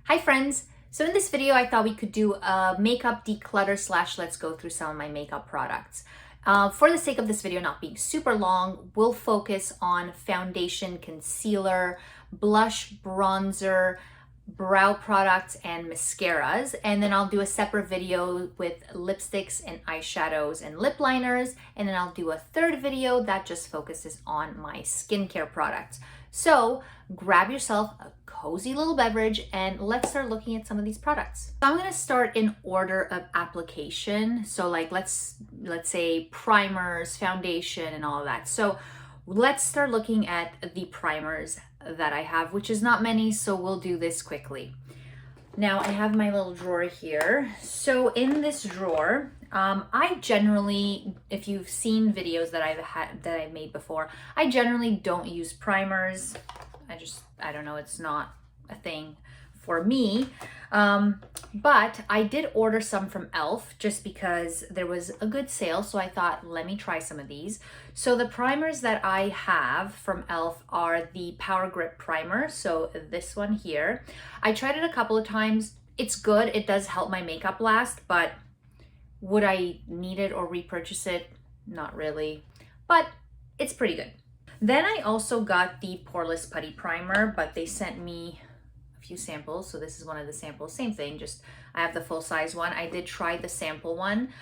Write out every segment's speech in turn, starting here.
Hi friends! So in this video I thought we could do a makeup declutter slash let's go through some of my makeup products. For the sake of this video not being super long, we'll focus on foundation, concealer, blush, bronzer, brow products, and mascaras. And then I'll do a separate video with lipsticks and eyeshadows and lip liners. And then I'll do a third video that just focuses on my skincare products. So grab yourself a cozy little beverage and let's start looking at some of these products. So I'm going to start in order of application. So like let's say primers, foundation, and all of that. So let's start looking at the primers that I have, which is not many, so we'll do this quickly. Now I have my little drawer here. So in this drawer, I generally, if you've seen videos that I've made before, I generally don't use primers. I don't know, it's not a thing for me. But I did order some from e.l.f. just because there was a good sale. So I thought, let me try some of these. So the primers that I have from e.l.f. are the Power Grip Primer. So this one here, I tried it a couple of times. It's good. It does help my makeup last, but would I need it or repurchase it? Not really, but it's pretty good. Then I also got the Poreless Putty Primer, but they sent me a few samples. So this is one of the samples, same thing, just I have the full size one. I did try the sample one.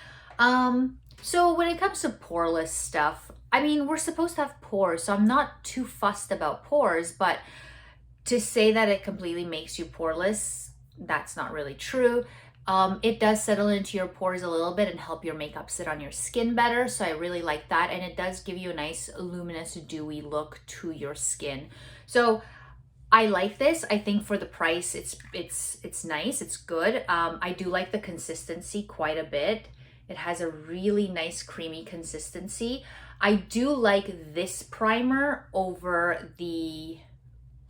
So when it comes to poreless stuff, I mean, we're supposed to have pores, so I'm not too fussed about pores, but to say that it completely makes you poreless, that's not really true. It does settle into your pores a little bit and help your makeup sit on your skin better. So I really like that. And it does give you a nice luminous, dewy look to your skin. So I like this. I think for the price, it's nice. It's good. I do like the consistency quite a bit. It has a really nice creamy consistency. I do like this primer over the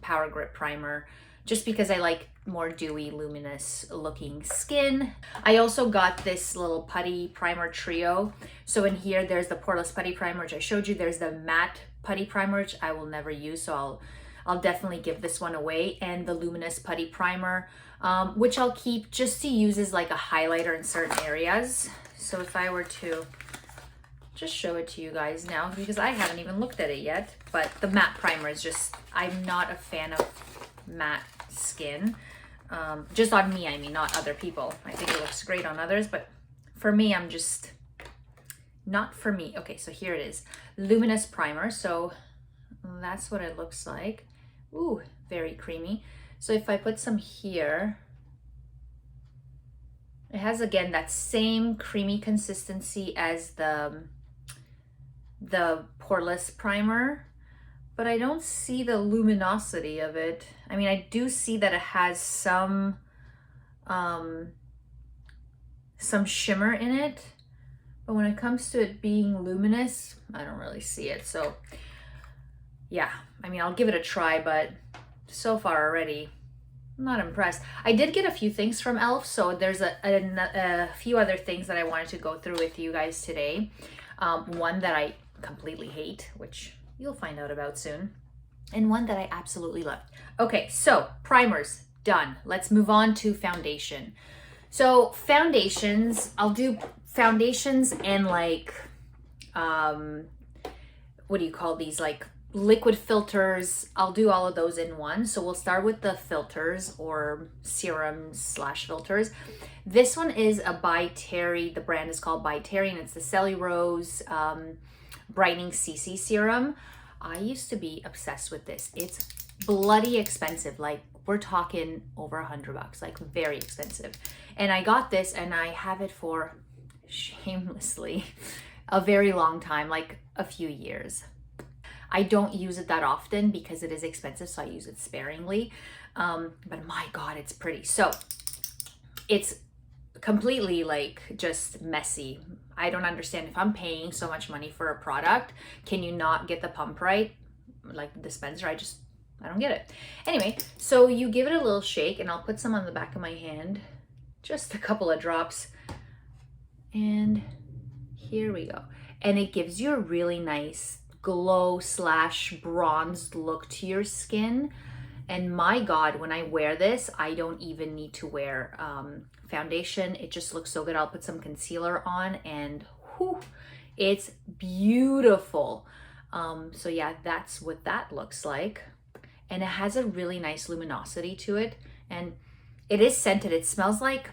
Power Grip Primer, just because I like more dewy, luminous looking skin. I also got this little putty primer trio. So in here, there's the Poreless Putty Primer, which I showed you. There's the matte putty primer, which I will never use. So I'll definitely give this one away. And the luminous putty primer, which I'll keep just to use as like a highlighter in certain areas. So if I were to just show it to you guys now, because I haven't even looked at it yet, but the matte primer is just, I'm not a fan of matte skin. Just on me, I mean, not other people. I think it looks great on others, but for me, I'm just not for me. Okay, so here it is, luminous primer. So that's what it looks like. Ooh, very creamy. So if I put some here, it has again that same creamy consistency as the Poreless Primer, but I don't see the luminosity of it. I mean, I do see that it has some shimmer in it, but when it comes to it being luminous, I don't really see it. So yeah, I mean, I'll give it a try, but so far already, I'm not impressed. I did get a few things from e.l.f., so there's a few other things that I wanted to go through with you guys today. One that I completely hate, which you'll find out about soon, and one that I absolutely love. Okay, so primers, done. Let's move on to foundation. So foundations, I'll do foundations and like, what do you call these? Like liquid filters. I'll do all of those in one. So we'll start with the filters or serums slash filters. This one is a by Terry. The brand is called By Terry, and it's the Cellulose Brightening CC Serum. I used to be obsessed with this. It's bloody expensive. Like we're talking over $100, like very expensive. And I got this and I have it for shamelessly a very long time, like a few years. I don't use it that often because it is expensive, so I use it sparingly. But my God, it's pretty. So it's completely like just messy. I don't understand. If I'm paying so much money for a product, can you not get the pump right? Like the dispenser, I don't get it. Anyway, so you give it a little shake, and I'll put some on the back of my hand, just a couple of drops. And here we go. And it gives you a really nice glow slash bronzed look to your skin. And my God, when I wear this, I don't even need to wear foundation. It just looks so good. I'll put some concealer on and whew, it's beautiful. So yeah, that's what that looks like. And it has a really nice luminosity to it. And it is scented. It smells like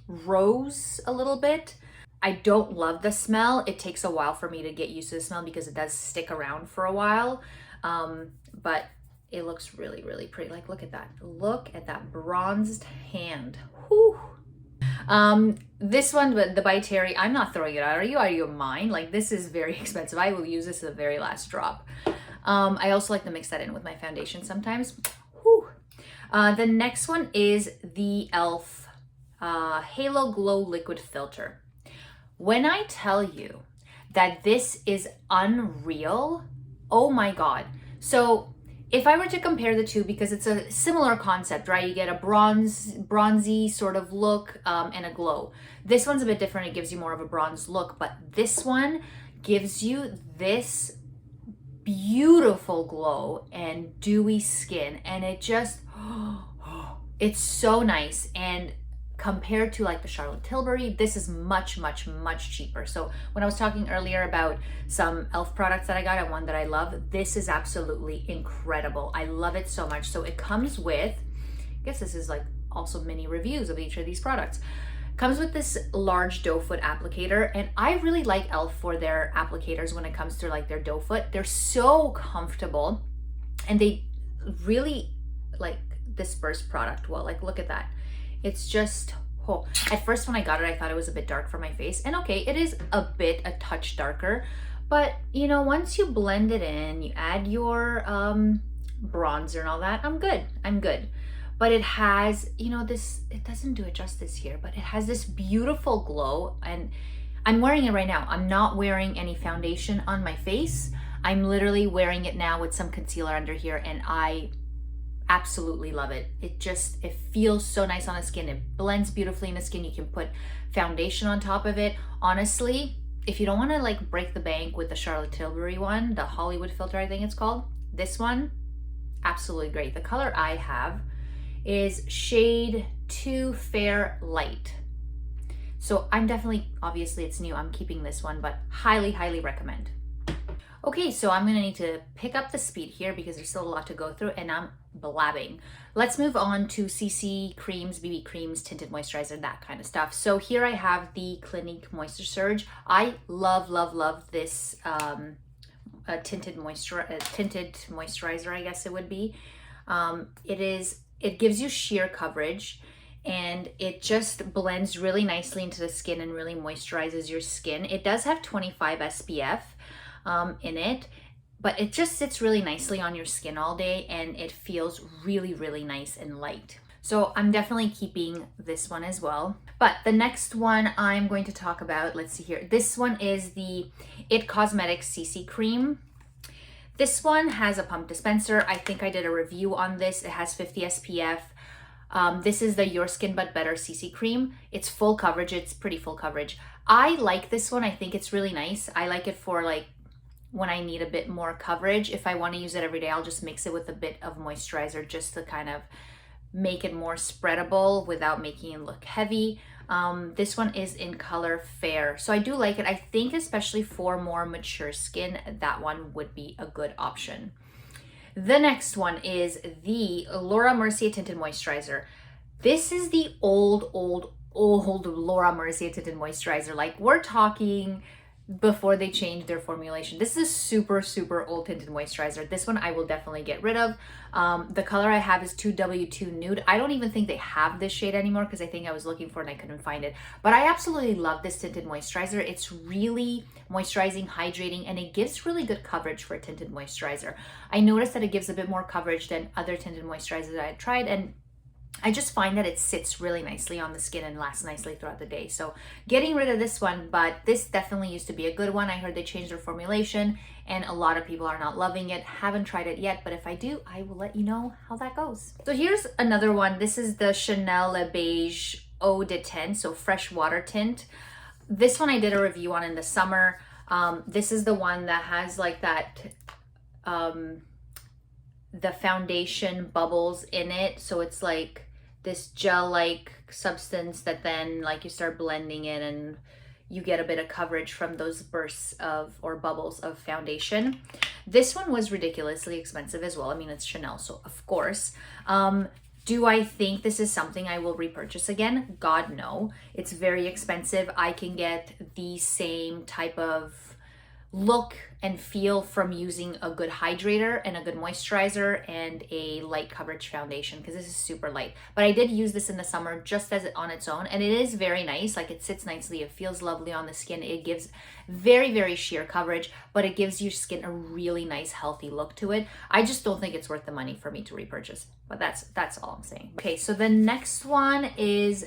rose a little bit. I don't love the smell. It takes a while for me to get used to the smell because it does stick around for a while. But it looks really, really pretty. Like, look at that. Look at that bronzed hand. Whew. This one, the by Terry, I'm not throwing it out. Are you out of your mind? Like, this is very expensive. I will use this at the very last drop. I also like to mix that in with my foundation sometimes. Whew. The next one is the e.l.f. Halo Glow Liquid Filter. When I tell you that this is unreal, oh my God. So if I were to compare the two, because it's a similar concept, right? You get a bronzy sort of look and a glow. This one's a bit different. It gives you more of a bronze look, but this one gives you this beautiful glow and dewy skin. And it just, it's so nice. And compared to like the Charlotte Tilbury, this is much, much, much cheaper. So when I was talking earlier about some e.l.f. products that I got and one that I love, this is absolutely incredible. I love it so much. So it comes with, I guess this is like also mini reviews of each of these products. Comes with this large doe foot applicator, and I really like e.l.f. for their applicators when it comes to like their doe foot. They're so comfortable and they really like disperse product well. Like, look at that. It's just, oh, at first when I got it, I thought it was a bit dark for my face. And okay, it is a touch darker, but you know, once you blend it in, you add your bronzer and all that, I'm good. But it has, you know, this, it doesn't do it justice here, but it has this beautiful glow, and I'm wearing it right now. I'm not wearing any foundation on my face. I'm literally wearing it now with some concealer under here, and I absolutely love it. It feels so nice on the skin. It blends beautifully in the skin. You can put foundation on top of it. Honestly, if you don't want to like break the bank with the Charlotte Tilbury one, the Hollywood filter, I think it's called, this one, absolutely great. The color I have is shade 2 Fair Light. So I'm definitely, obviously it's new, I'm keeping this one, but highly, highly recommend. Okay, so I'm gonna need to pick up the speed here because there's still a lot to go through and I'm blabbing. Let's move on to CC creams, BB creams, tinted moisturizer, that kind of stuff. So here I have the Clinique Moisture Surge. I love, love, love this tinted moisturizer, I guess it would be. It gives you sheer coverage and it just blends really nicely into the skin and really moisturizes your skin. It does have 25 SPF. In it, but it just sits really nicely on your skin all day and it feels really, really nice and light. So I'm definitely keeping this one as well. But the next one I'm going to talk about, let's see here. This one is the IT Cosmetics CC Cream. This one has a pump dispenser. I think I did a review on this. It has 50 SPF. This is the Your Skin But Better CC Cream. It's full coverage. It's pretty full coverage. I like this one. I think it's really nice. I like it for like when I need a bit more coverage. If I want to use it every day, I'll just mix it with a bit of moisturizer just to kind of make it more spreadable without making it look heavy. This one is in color Fair. So I do like it. I think especially for more mature skin, that one would be a good option. The next one is the Laura Mercier Tinted Moisturizer. This is the old Laura Mercier Tinted Moisturizer. Like, we're talking before they changed their formulation. This is super, super old tinted moisturizer. This one I will definitely get rid of. The color I have is 2W2 Nude. I don't even think they have this shade anymore because I think I was looking for it and I couldn't find it. But I absolutely love this tinted moisturizer. It's really moisturizing, hydrating, and it gives really good coverage for a tinted moisturizer. I noticed that it gives a bit more coverage than other tinted moisturizers that I tried, and I just find that it sits really nicely on the skin and lasts nicely throughout the day. So getting rid of this one, but this definitely used to be a good one. I heard they changed their formulation and a lot of people are not loving it. Haven't tried it yet, but if I do, I will let you know how that goes. So here's another one. This is the Chanel Le Beige Eau de Tint, so fresh water tint. This one I did a review on in the summer. This is the one that has like that the foundation bubbles in it. So it's like this gel-like substance that then like you start blending it and you get a bit of coverage from those bursts of or bubbles of foundation. This one was ridiculously expensive as well. I mean, it's Chanel, so of course. Do I think this is something I will repurchase again? God, no. It's very expensive. I can get the same type of look and feel from using a good hydrator and a good moisturizer and a light coverage foundation, because this is super light. But I did use this in the summer just as it on its own, and it is very nice. Like, it sits nicely, it feels lovely on the skin, it gives very, very sheer coverage, but it gives your skin a really nice healthy look to it. I just don't think it's worth the money for me to repurchase, but that's all I'm saying. Okay, so the next one is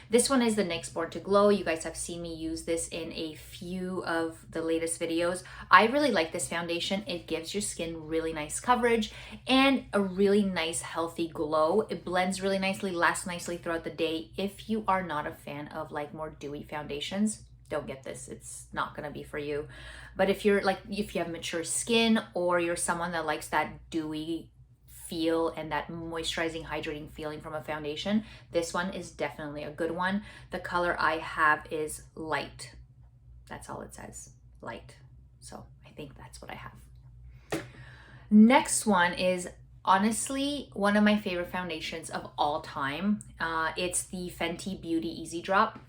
this one is the NYX Born to Glow. You guys have seen me use this in a few of the latest videos. I really like this foundation. It gives your skin really nice coverage and a really nice healthy glow. It blends really nicely, lasts nicely throughout the day. If you are not a fan of like more dewy foundations, don't get this. It's not gonna be for you. But if you have mature skin, or you're someone that likes that dewy feel and that moisturizing, hydrating feeling from a foundation, this one is definitely a good one. The color I have is light. That's all it says, light. So I think that's what I have. Next one is honestly one of my favorite foundations of all time. It's the Fenty Beauty Easy Drop.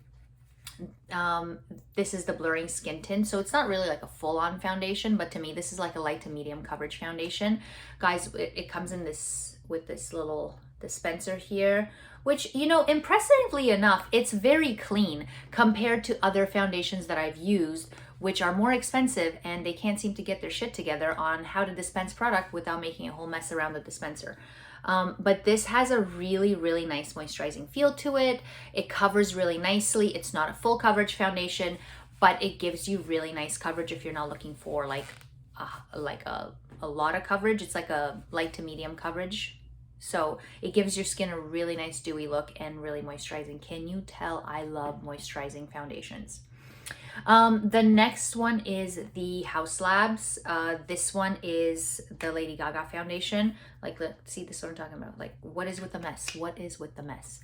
This is the blurring skin tint, so it's not really like a full-on foundation, but to me this is like a light to medium coverage foundation. Guys, it comes in this with this little dispenser here, which, you know, impressively enough, it's very clean compared to other foundations that I've used, which are more expensive, and they can't seem to get their shit together on how to dispense product without making a whole mess around the dispenser. But this has a really, really nice moisturizing feel to it. It covers really nicely. It's not a full coverage foundation, but it gives you really nice coverage if you're not looking for like a lot of coverage. It's like a light to medium coverage. So it gives your skin a really nice dewy look and really moisturizing. Can you tell I love moisturizing foundations? The next one is the House Labs. This one is the Lady Gaga foundation. Like, see, this is what I'm talking about. Like, what is with the mess? What is with the mess?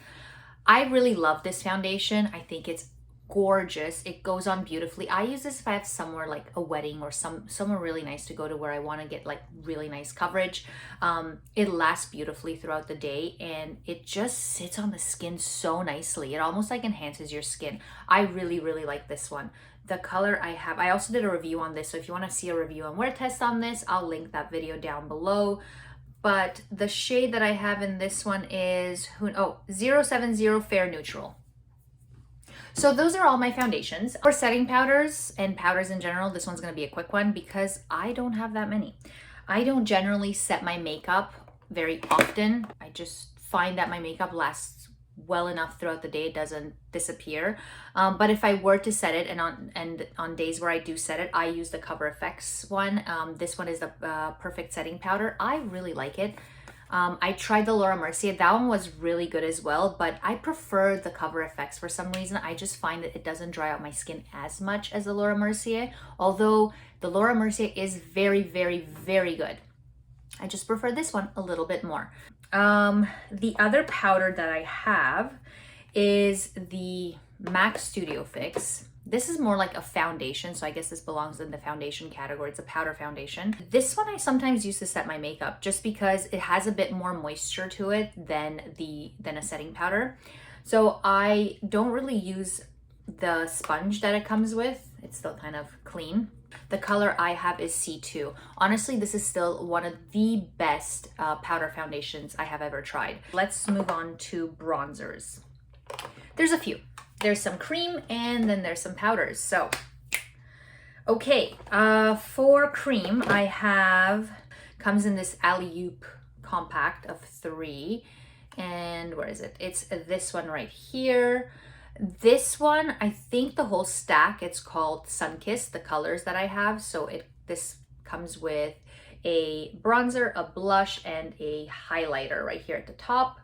I really love this foundation. I think it's gorgeous. It goes on beautifully. I use this if I have somewhere like a wedding or somewhere really nice to go to where I want to get like really nice coverage. It lasts beautifully throughout the day, and it just sits on the skin so nicely. It almost like enhances your skin. I really, really like this one. The color I have, I also did a review on this, so if you want to see a review and wear test on this, I'll link that video down below. But the shade that I have in this one is 070 Fair Neutral. So those are all my foundations. For setting powders and powders in general, this one's gonna be a quick one because I don't have that many. I don't generally set my makeup very often. I just find that my makeup lasts well enough throughout the day, it doesn't disappear. But if I were to set it, and on days where I do set it, I use the Cover FX one. This one is the Perfect Setting Powder. I really like it. I tried the Laura Mercier. That one was really good as well, but I prefer the Cover FX for some reason. I just find that it doesn't dry out my skin as much as the Laura Mercier, although the Laura Mercier is very, very, very good. I just prefer this one a little bit more. The other powder that I have is the MAC Studio Fix. This is more like a foundation, so I guess this belongs in the foundation category. It's a powder foundation. This one I sometimes use to set my makeup just because it has a bit more moisture to it than a setting powder. So I don't really use the sponge that it comes with. It's still kind of clean. The color I have is C2. Honestly, this is still one of the best powder foundations I have ever tried. Let's move on to bronzers. There's a few. There's some cream and then there's some powders. So, okay, for cream, I have, comes in this Alley-oop compact of 3. And where is it? It's this one right here. This one, I think the whole stack, it's called Sunkissed, the colors that I have. So this comes with a bronzer, a blush, and a highlighter right here at the top.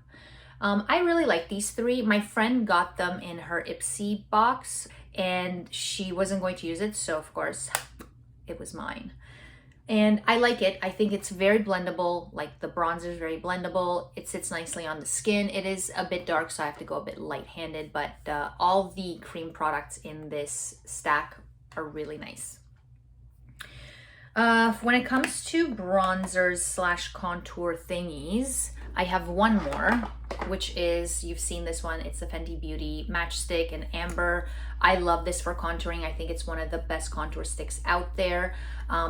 I really like these 3. My friend got them in her Ipsy box and she wasn't going to use it, so of course it was mine. And I like it. I think it's very blendable. Like the bronzer is very blendable. It sits nicely on the skin. It is a bit dark, so I have to go a bit light-handed, but all the cream products in this stack are really nice. When it comes to bronzers slash contour thingies, I have one more, which is, you've seen this one, it's the Fenty Beauty Matchstick in Amber. I love this for contouring. I think it's one of the best contour sticks out there.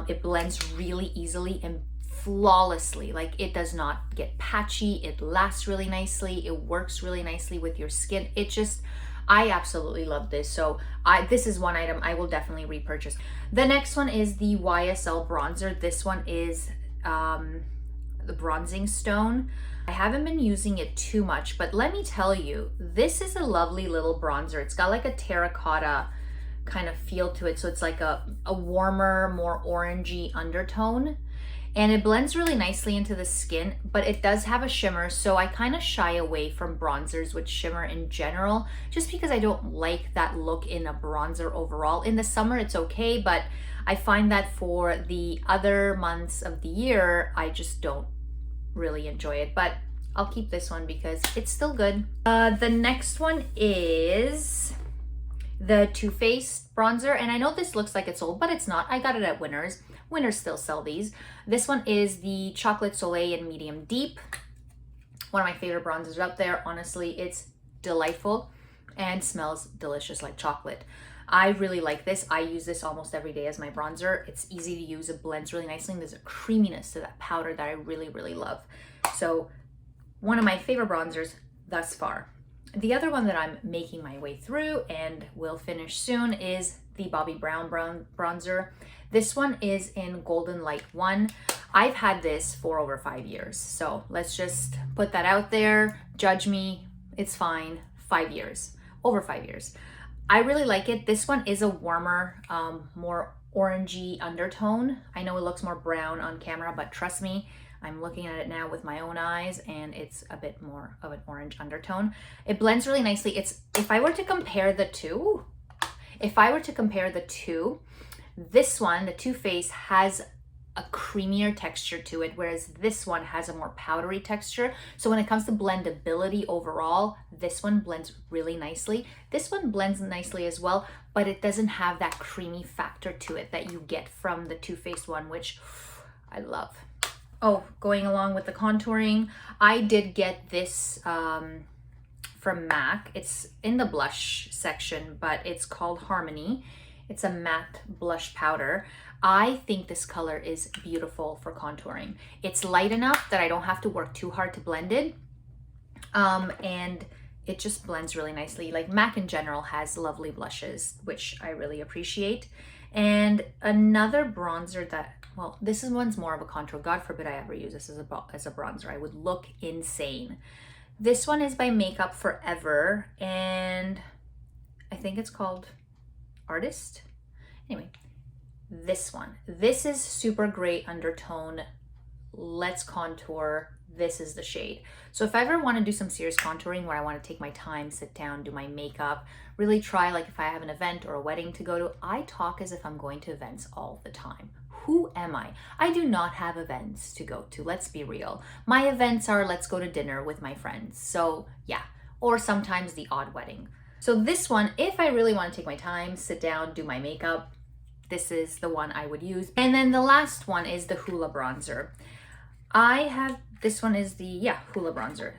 It blends really easily and flawlessly. Like, it does not get patchy. It lasts really nicely. It works really nicely with your skin. It just, I absolutely love this. So this is one item I will definitely repurchase. The next one is the YSL bronzer. This one is the Bronzing Stone. I haven't been using it too much, but let me tell you, this is a lovely little bronzer. It's got like a terracotta kind of feel to it. So it's like a warmer, more orangey undertone. And it blends really nicely into the skin, but it does have a shimmer. So I kind of shy away from bronzers with shimmer in general, just because I don't like that look in a bronzer overall. In the summer, it's okay, but I find that for the other months of the year, I just don't really enjoy it. But I'll keep this one because it's still good. The next one is the Too Faced bronzer, and I know this looks like it's old, but it's not. I got it at Winners. Winners still sell these. This one is the Chocolate Soleil in Medium Deep. One of my favorite bronzers out there. Honestly, it's delightful and smells delicious like chocolate. I really like this. I use this almost every day as my bronzer. It's easy to use. It blends really nicely, and there's a creaminess to that powder that I really, really love. So one of my favorite bronzers thus far. The other one that I'm making my way through and will finish soon is the Bobbi Brown bronzer. This one is in Golden Light 1. I've had this for over 5 years. So let's just put that out there. Judge me, it's fine. 5 years, over 5 years. I really like it. This one is a warmer, more orangey undertone. I know it looks more brown on camera, but trust me, I'm looking at it now with my own eyes and it's a bit more of an orange undertone. It blends really nicely. If I were to compare the two, this one, the Too Faced, has a creamier texture to it, whereas this one has a more powdery texture. So when it comes to blendability overall, this one blends really nicely. This one blends nicely as well, but it doesn't have that creamy factor to it that you get from the Too Faced one, which I love. Oh, going along with the contouring, I did get this from MAC. It's in the blush section, but it's called Harmony. It's a matte blush powder. I think this color is beautiful for contouring. It's light enough that I don't have to work too hard to blend it. And it just blends really nicely. Like MAC in general has lovely blushes, which I really appreciate. And another bronzer that, well, this one's more of a contour. God forbid I ever use this as a bronzer. I would look insane. This one is by Makeup Forever, and I think it's called Artist. Anyway, this one. This is super great undertone. Let's contour. This is the shade. So if I ever want to do some serious contouring where I want to take my time, sit down, do my makeup, really try, like if I have an event or a wedding to go to, I talk as if I'm going to events all the time. Who am I? I do not have events to go to. Let's be real. My events are let's go to dinner with my friends. So yeah, or sometimes the odd wedding. So this one, if I really want to take my time, sit down, do my makeup, this is the one I would use. And then the last one is the Hoola bronzer. This one is the, Hoola bronzer.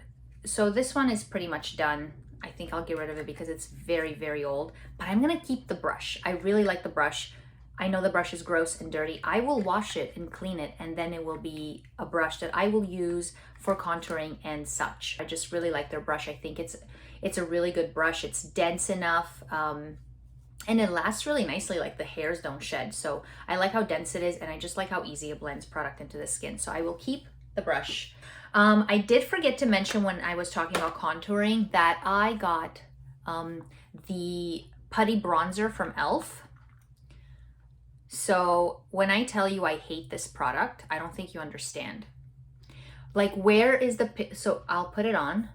So this one is pretty much done. I think I'll get rid of it because it's very, very old, but I'm gonna keep the brush. I really like the brush. I know the brush is gross and dirty. I will wash it and clean it, and then it will be a brush that I will use for contouring and such. I just really like their brush. I think it's a really good brush. It's dense enough, and it lasts really nicely. Like the hairs don't shed. So I like how dense it is, and I just like how easy it blends product into the skin. So I will keep the brush. I did forget to mention when I was talking about contouring that I got the putty bronzer from e.l.f. So when I tell you I hate this product, I don't think you understand. Like, where is so I'll put it on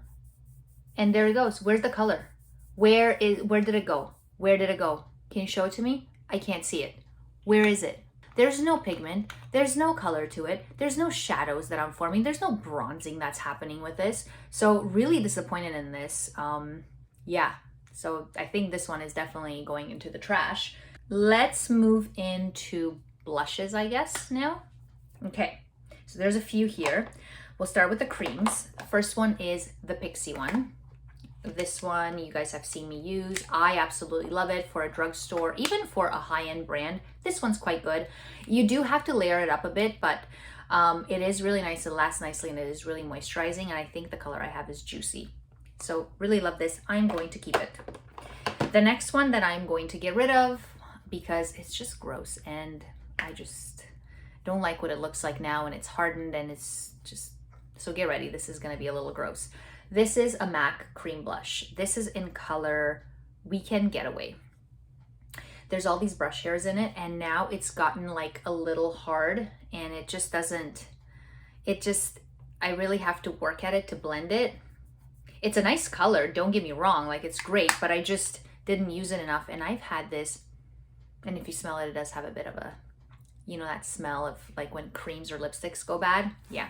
and there it goes. Where's the color? Where did it go? Where did it go? Can you show it to me? I can't see it. Where is it? There's no pigment, there's no color to it, there's no shadows that I'm forming, there's no bronzing that's happening with this. So really disappointed in this. Yeah, so I think this one is definitely going into the trash. Let's move into blushes, I guess, now. Okay, so there's a few here. We'll start with the creams. The first one is the Pixie one. This one you guys have seen me use. I absolutely love it for a drugstore, even for a high-end brand. This one's quite good. You do have to layer it up a bit, but it is really nice. It lasts nicely and it is really moisturizing. And I think the color I have is Juicy. So really love this. I'm going to keep it. The next one that I'm going to get rid of because it's just gross and I just don't like what it looks like now, and it's hardened and it's just, so get ready. This is going to be a little gross. This is a MAC cream blush. This is in color Weekend Getaway. There's all these brush hairs in it, and now it's gotten like a little hard, and it just doesn't, I really have to work at it to blend it. It's a nice color, don't get me wrong, like it's great, but I just didn't use it enough. And I've had this, and if you smell it, it does have a bit of a, you know, that smell of like when creams or lipsticks go bad. Yeah.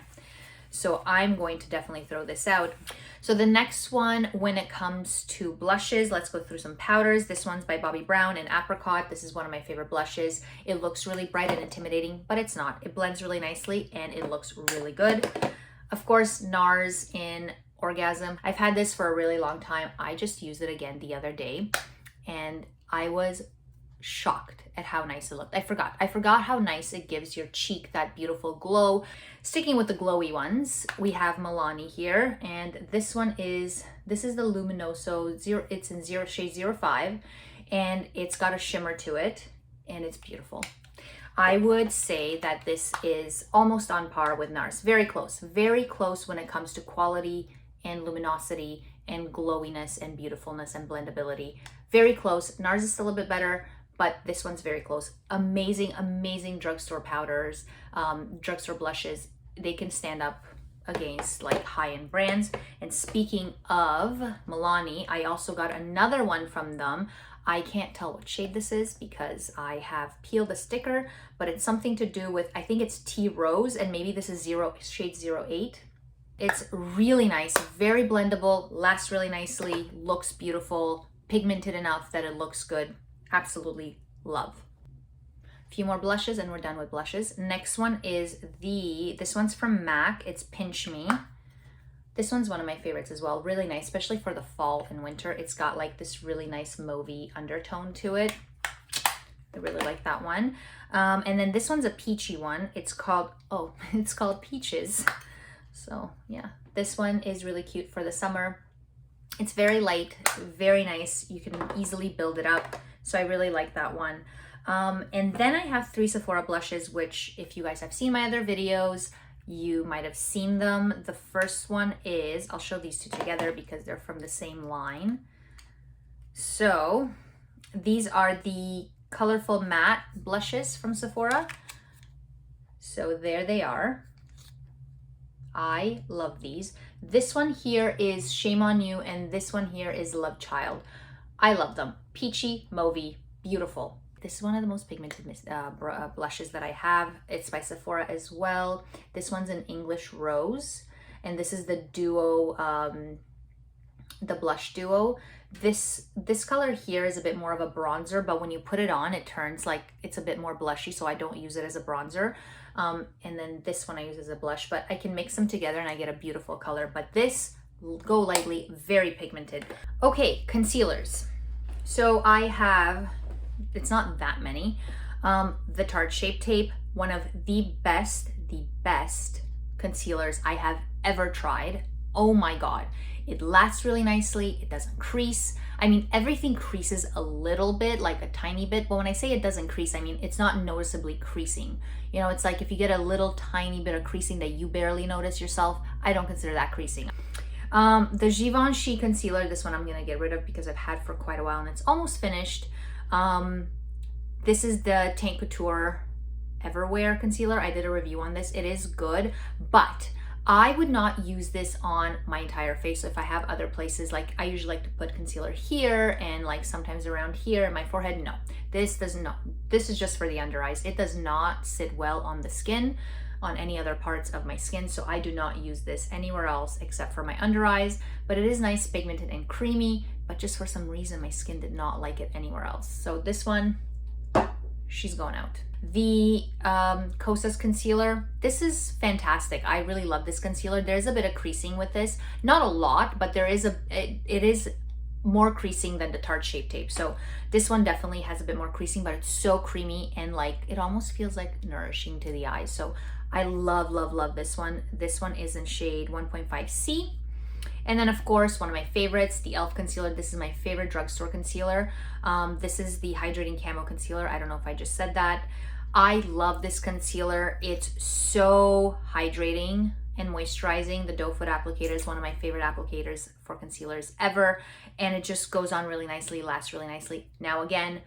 So I'm going to definitely throw this out. So the next one, when it comes to blushes, let's go through some powders. This one's by Bobbi Brown in Apricot. This is one of my favorite blushes. It looks really bright and intimidating, but it's not. It blends really nicely and it looks really good. Of course, NARS in Orgasm. I've had this for a really long time. I just used it again the other day and I was shocked at how nice it looked. I forgot how nice it gives your cheek that beautiful glow. Sticking with the glowy ones, we have Milani here, and this is the Luminoso Zero. It's in shade 05, and it's got a shimmer to it, and it's beautiful. I would say that this is almost on par with NARS. Very close when it comes to quality and luminosity and glowiness and beautifulness and blendability. Very close. NARS is still a bit better, but this one's very close. Amazing, amazing drugstore powders, drugstore blushes. They can stand up against like high-end brands. And speaking of Milani, I also got another one from them. I can't tell what shade this is because I have peeled the sticker, but it's something to do with, I think it's Tea Rose, and maybe this is shade 08. It's really nice, very blendable, lasts really nicely, looks beautiful, pigmented enough that it looks good. Absolutely love. A few more blushes and we're done with blushes. Next one is this one's from MAC. It's Pinch Me. This one's one of my favorites as well. Really nice, especially for the fall and winter. It's got like this really nice mauvey undertone to it. I really like that one. And then this one's a peachy one. It's called Peaches. So yeah, this one is really cute for the summer. It's very light, very nice. You can easily build it up. So I really like that one. And then I have 3 Sephora blushes, which if you guys have seen my other videos, you might have seen them. The first one is, I'll show these two together because they're from the same line. So these are the colorful matte blushes from Sephora. So there they are. I love these. This one here is Shame on You, and this one here is Love Child. I love them. Peachy, mauvey, beautiful. This is one of the most pigmented blushes that I have. It's by Sephora as well. This one's an English Rose, and this is the duo, the blush duo. This color here is a bit more of a bronzer, but when you put it on, it turns like it's a bit more blushy, so I don't use it as a bronzer. And then this one I use as a blush, but I can mix them together and I get a beautiful color. But this, Go Lightly, very pigmented. Okay, concealers. So I have, it's not that many. The Tarte Shape Tape, one of the best concealers I have ever tried. Oh my God. It lasts really nicely. It doesn't crease. I mean, everything creases a little bit, like a tiny bit, but when I say it doesn't crease, I mean, it's not noticeably creasing. You know, it's like if you get a little tiny bit of creasing that you barely notice yourself, I don't consider that creasing. The Givenchy concealer, this one I'm gonna get rid of because I've had for quite a while and it's almost finished. This is the Tank Couture Everwear concealer. I did a review on this. It is good, but I would not use this on my entire face. So if I have other places, like I usually like to put concealer here and like sometimes around here in my forehead, no, this does not. This is just for the under eyes. It does not sit well on the skin, on any other parts of my skin. So I do not use this anywhere else except for my under eyes, but it is nice, pigmented and creamy, but just for some reason, my skin did not like it anywhere else. So this one, she's going out. The Kosas concealer, this is fantastic. I really love this concealer. There's a bit of creasing with this, not a lot, but there is it is more creasing than the Tarte Shape Tape. So this one definitely has a bit more creasing, but it's so creamy and like it almost feels like nourishing to the eyes. So I love, love, love this one. This one is in shade 1.5C. And then of course, one of my favorites, the e.l.f. concealer. This is my favorite drugstore concealer. This is the Hydrating Camo Concealer. I don't know if I just said that. I love this concealer. It's so hydrating and moisturizing. The doe foot applicator is one of my favorite applicators for concealers ever. And it just goes on really nicely, lasts really nicely. Now again,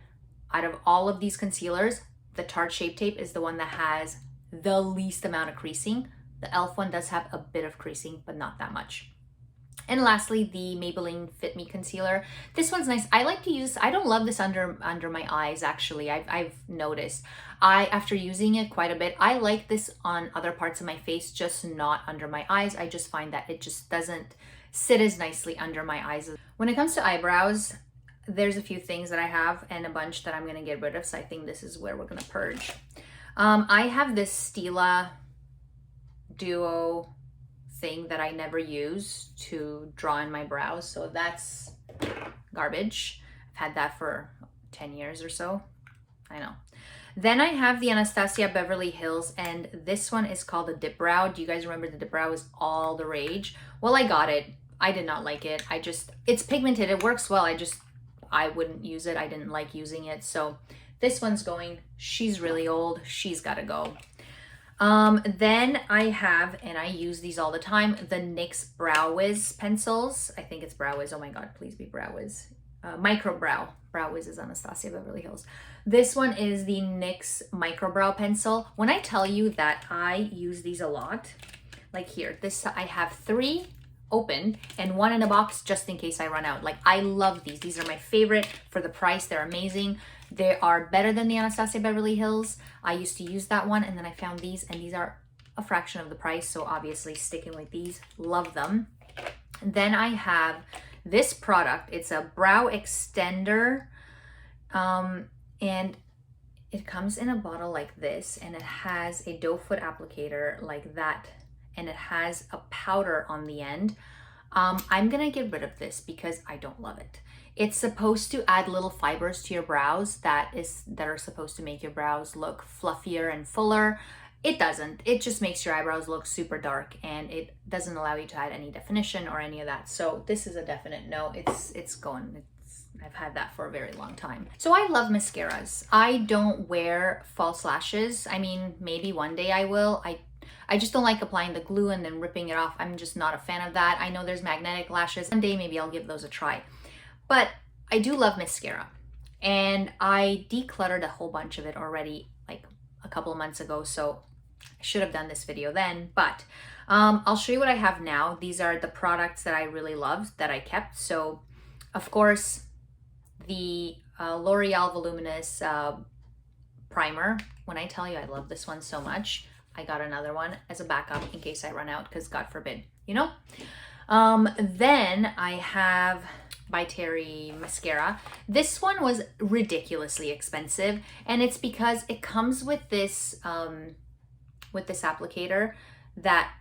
out of all of these concealers, the Tarte Shape Tape is the one that has the least amount of creasing. The e.l.f. one does have a bit of creasing, but not that much. And lastly, the Maybelline Fit Me concealer. This one's nice. I like to use, I don't love this under my eyes actually. I've noticed. After using it quite a bit, I like this on other parts of my face, just not under my eyes. I just find that it just doesn't sit as nicely under my eyes. When it comes to eyebrows, there's a few things that I have and a bunch that I'm gonna get rid of. So I think this is where we're gonna purge. I have this Stila Duo thing that I never use to draw in my brows, so that's garbage. I've had that for 10 years or so. I know. Then I have the Anastasia Beverly Hills, and this one is called the Dip Brow. Do you guys remember the Dip Brow was all the rage? Well, I got it. I did not like it. It's pigmented, it works well. I wouldn't use it. I didn't like using it. So this one's going. She's really old. She's gotta go. Then I have, and I use these all the time, the NYX Brow Wiz pencils. I think it's Brow Wiz. Oh my God, please be Brow Wiz. Micro Brow. Brow Wiz is Anastasia Beverly Hills. This one is the NYX Micro Brow Pencil. When I tell you that I use these a lot, like here, I have 3 open and 1 in a box just in case I run out. Like, I love these. These are my favorite for the price. They're amazing. They are better than the Anastasia Beverly Hills. I used to use that one and then I found these, and these are a fraction of the price. So obviously sticking with these, love them. And then I have this product. It's a brow extender. And it comes in a bottle like this, and it has a doe foot applicator like that. And it has a powder on the end. I'm gonna get rid of this because I don't love it. It's supposed to add little fibers to your brows that are supposed to make your brows look fluffier and fuller. It doesn't. It just makes your eyebrows look super dark, and it doesn't allow you to add any definition or any of that. So this is a definite no. It's going. I've had that for a very long time. So I love mascaras. I don't wear false lashes. I mean, maybe one day I will. I just don't like applying the glue and then ripping it off. I'm just not a fan of that. I know there's magnetic lashes. One day maybe I'll give those a try. But I do love mascara. And I decluttered a whole bunch of it already like a couple of months ago. So I should have done this video then. But I'll show you what I have now. These are the products that I really loved that I kept. So of course, the L'Oreal Voluminous Primer. When I tell you I love this one so much, I got another one as a backup in case I run out, because God forbid, you know? Then I have by Terry mascara. This one was ridiculously expensive, and it's because it comes with this applicator that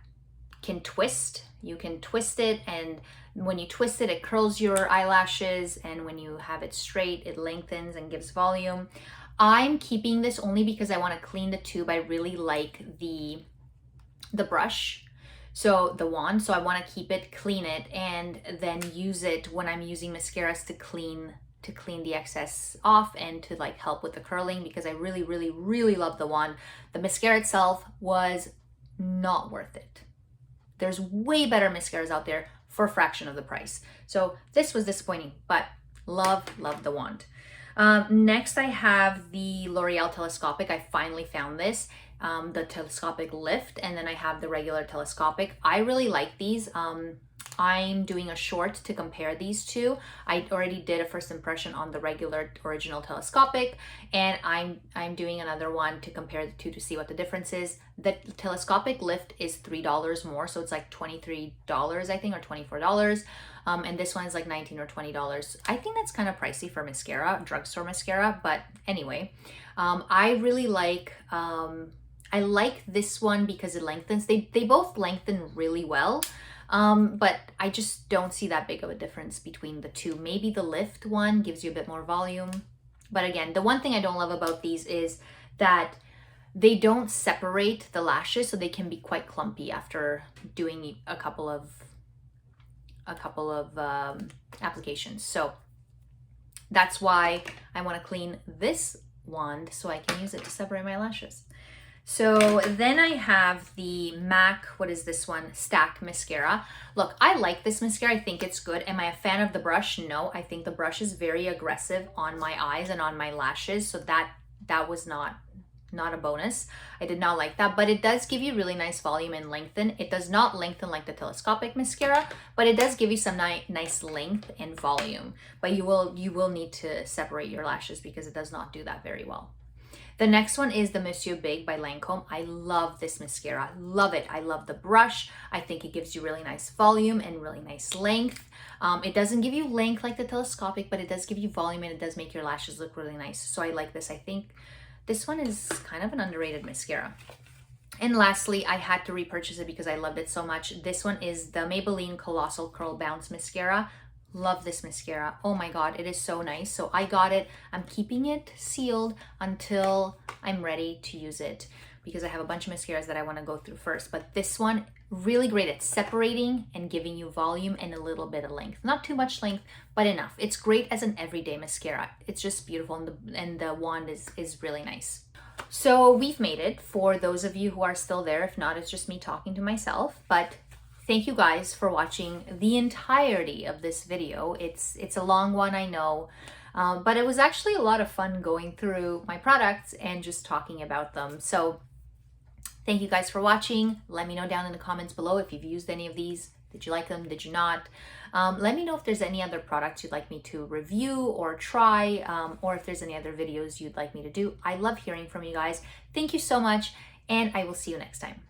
can twist. You can twist it, and when you twist it, it curls your eyelashes, and when you have it straight, it lengthens and gives volume. I'm keeping this only because I want to clean the tube. I really like the brush, so the wand. So I want to keep it, clean it, and then use it when I'm using mascaras to clean the excess off and to like help with the curling, because I really, really, really love the wand. The mascara itself was not worth it. There's way better mascaras out there for a fraction of the price. So this was disappointing, but love the wand. Next I have the L'Oreal Telescopic. I finally found this. the telescopic lift, and then I have the regular telescopic. I really like these. I'm doing a short to compare these two. I already did a first impression on the regular original telescopic, and I'm doing another one to compare the two to see what the difference is. The telescopic lift is $3 more, so it's like $23, I think, or $24. And this one is like $19 or $20. I think that's kind of pricey for mascara, drugstore mascara, but anyway, I really like, I like this one because it lengthens. They both lengthen really well. But I just don't see that big of a difference between the two. Maybe the lift one gives you a bit more volume. But again, the one thing I don't love about these is that they don't separate the lashes, so they can be quite clumpy after doing a couple of applications. So that's why I want to clean this wand so I can use it to separate my lashes. So then I have the MAC, what is this one? Stack mascara. Look, I like this mascara. I think it's good. Am I a fan of the brush? No, I think the brush is very aggressive on my eyes and on my lashes. So that was not a bonus. I did not like that, but it does give you really nice volume and lengthen. It does not lengthen like the telescopic mascara, but it does give you some nice length and volume. But you will need to separate your lashes because it does not do that very well. The next one is the Monsieur Big by Lancome. I love this mascara. Love it. I love the brush. I think it gives you really nice volume and really nice length. It doesn't give you length like the telescopic, but it does give you volume and it does make your lashes look really nice. So I like this. I think this one is kind of an underrated mascara. And lastly, I had to repurchase it because I loved it so much. This one is the Maybelline Colossal Curl Bounce Mascara. Love this mascara. Oh my God, it is so nice. So I got it. I'm keeping it sealed until I'm ready to use it because I have a bunch of mascaras that I want to go through first. But this one, really great at separating and giving you volume and a little bit of length. Not too much length, but enough. It's great as an everyday mascara. It's just beautiful, and the wand is really nice. So we've made it. For those of you who are still there, if not, it's just me talking to myself. But thank you guys for watching the entirety of this video. It's a long one, I know, but it was actually a lot of fun going through my products and just talking about them. So thank you guys for watching. Let me know down in the comments below if you've used any of these. Did you like them? Did you not? Let me know if there's any other products you'd like me to review or try, or if there's any other videos you'd like me to do. I love hearing from you guys. Thank you so much, and I will see you next time.